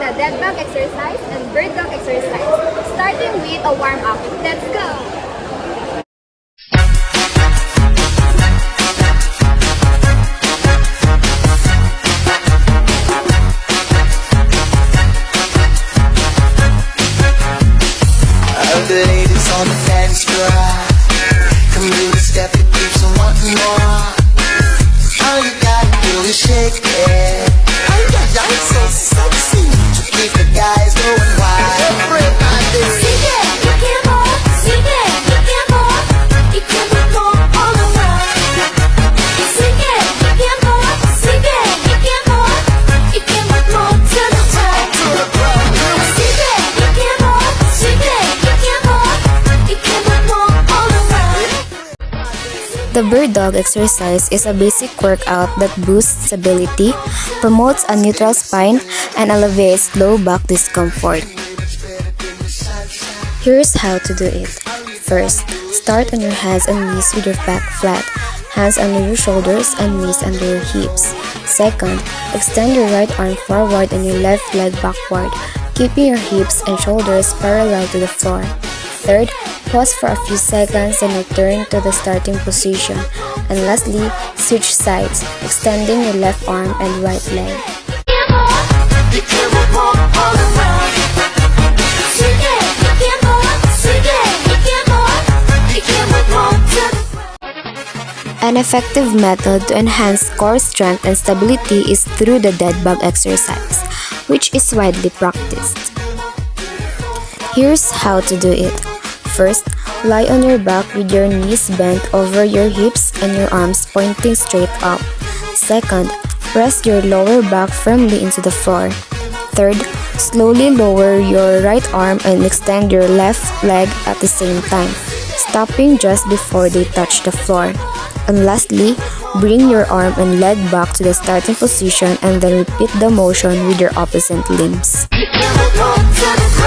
the dead bug exercise and bird dog exercise, starting with a warm-up. Let's go! All the ladies on the dance floor, come do the step, it keeps on wanting more. All you gotta do is shake it. Oh yeah, you're so sexy. To keep the guys going wild. Everybody Sing it, you can move. Sing it, you can move. You can move all around. Sing it, you can move. Sing it, you can move. You can move to the top. to the ground. Sing it, you can move. Sing it, you can move. You can move all around. The bird dog exercise is a basic workout that boosts stability, promotes a neutral spine, and alleviates low back discomfort. Here's how to do it. First, start on your hands and knees with your back flat, hands under your shoulders and knees under your hips. Second, extend your right arm forward and your left leg backward, keeping your hips and shoulders parallel to the floor. Third, pause for a few seconds and return to the starting position. And lastly, switch sides, extending your left arm and right leg. You can move all around. Sing it, you can move. Sing it, you can move. You can move to the An effective method to enhance core strength and stability is through the dead bug exercise, which is widely practiced. Here's how to do it. First, lie on your back with your knees bent over your hips and your arms pointing straight up. Second, press your lower back firmly into the floor. Third, slowly lower your right arm and extend your left leg at the same time, stopping just before they touch the floor. And lastly, bring your arm and leg back to the starting position and then repeat the motion with your opposite limbs. You can move to the ground.